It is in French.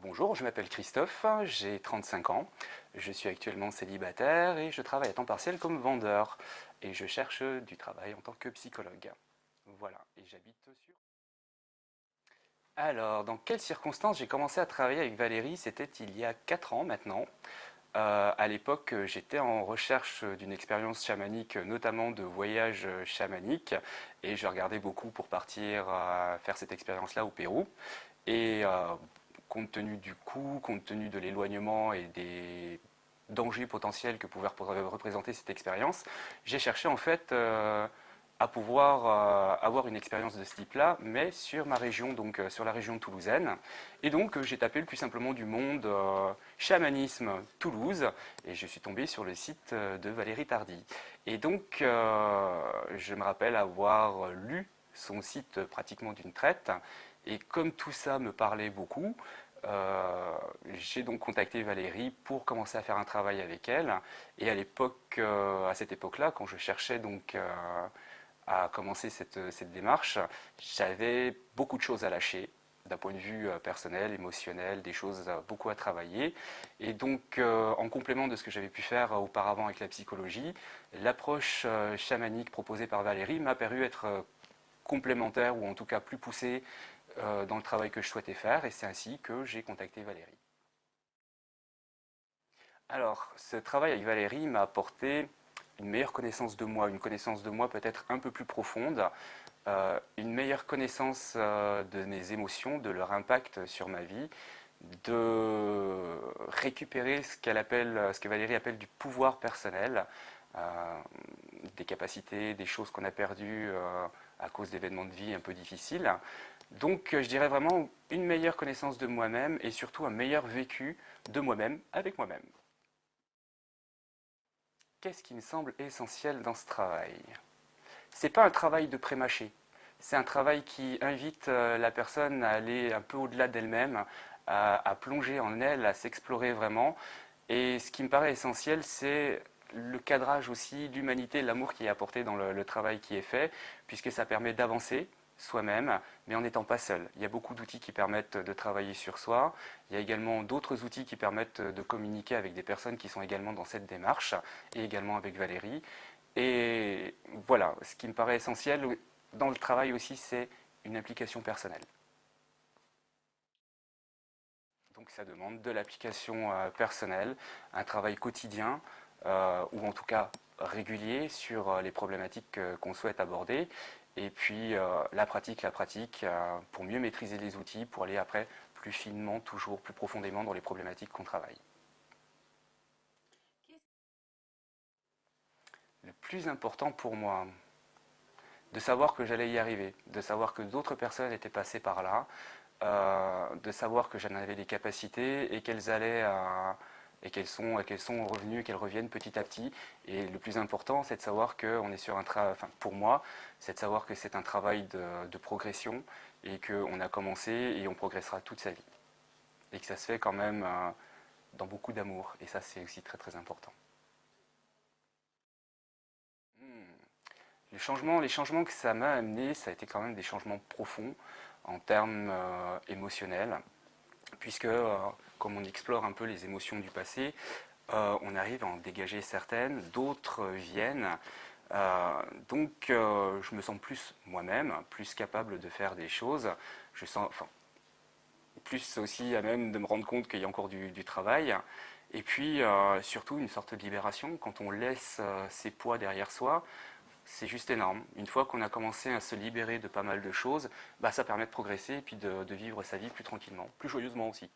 Bonjour, je m'appelle Christophe, j'ai 35 ans, je suis actuellement célibataire et je travaille à temps partiel comme vendeur et je cherche du travail en tant que psychologue. Voilà, et j'habite sur... Alors, dans quelles circonstances j'ai commencé à travailler avec Valérie? C'était il y a 4 ans maintenant. À l'époque, j'étais en recherche d'une expérience chamanique, notamment de voyage chamanique, et je regardais beaucoup pour partir faire cette expérience-là au Pérou. Et compte tenu du coût, compte tenu de l'éloignement et des dangers potentiels que pouvait représenter cette expérience, j'ai cherché en fait à pouvoir avoir une expérience de ce type-là, mais sur ma région, donc sur la région toulousaine. Et donc j'ai tapé le plus simplement du monde chamanisme Toulouse, et je suis tombé sur le site de Valérie Tardy. Et donc je me rappelle avoir lu son site pratiquement d'une traite, et comme tout ça me parlait beaucoup, j'ai donc contacté Valérie pour commencer à faire un travail avec elle. Et à l'époque, à cette époque-là, quand je cherchais donc à commencer cette démarche, j'avais beaucoup de choses à lâcher d'un point de vue personnel, émotionnel, des choses beaucoup à travailler. Et donc, en complément de ce que j'avais pu faire auparavant avec la psychologie, l'approche chamanique proposée par Valérie m'a paru être complémentaire ou en tout cas plus poussée dans le travail que je souhaitais faire, et c'est ainsi que j'ai contacté Valérie. Alors, ce travail avec Valérie m'a apporté une meilleure connaissance de moi, une connaissance de moi peut-être un peu plus profonde, une meilleure connaissance de mes émotions, de leur impact sur ma vie, de récupérer ce que Valérie appelle du pouvoir personnel, des capacités, des choses qu'on a perdues à cause d'événements de vie un peu difficiles. Donc je dirais vraiment une meilleure connaissance de moi-même et surtout un meilleur vécu de moi-même avec moi-même. Qu'est-ce qui me semble essentiel dans ce travail? C'est pas un travail de pré-mâché. C'est un travail qui invite la personne à aller un peu au-delà d'elle-même, à plonger en elle, à s'explorer vraiment. Et ce qui me paraît essentiel, c'est le cadrage aussi, l'humanité, l'amour qui est apporté dans le travail qui est fait, puisque ça permet d'avancer soi-même, mais en n'étant pas seul. Il y a beaucoup d'outils qui permettent de travailler sur soi. Il y a également d'autres outils qui permettent de communiquer avec des personnes qui sont également dans cette démarche, et également avec Valérie. Et voilà, ce qui me paraît essentiel dans le travail aussi, c'est une implication personnelle. Donc ça demande de l'application personnelle, un travail quotidien, ou en tout cas régulier sur les problématiques qu'on souhaite aborder. Et puis la pratique pour mieux maîtriser les outils, pour aller après plus finement, toujours plus profondément dans les problématiques qu'on travaille. Le plus important pour moi, de savoir que j'allais y arriver, de savoir que d'autres personnes étaient passées par là, de savoir que j'en avais les capacités et qu'elles allaient qu'elles sont revenues, qu'elles reviennent petit à petit. Et le plus important, c'est de savoir que on est sur un travail, enfin pour moi, c'est de savoir que c'est un travail de progression et qu'on a commencé et on progressera toute sa vie. Et que ça se fait quand même dans beaucoup d'amour. Et ça, c'est aussi très très important. Les changements que ça m'a amené, ça a été quand même des changements profonds en termes émotionnels, puisque comme on explore un peu les émotions du passé, on arrive à en dégager certaines, d'autres viennent. Donc je me sens plus moi-même, plus capable de faire des choses. Je sens, enfin, plus aussi à même de me rendre compte qu'il y a encore du travail. Et puis surtout une sorte de libération quand on laisse ses poids derrière soi. C'est juste énorme. Une fois qu'on a commencé à se libérer de pas mal de choses, bah, ça permet de progresser et puis de vivre sa vie plus tranquillement, plus joyeusement aussi.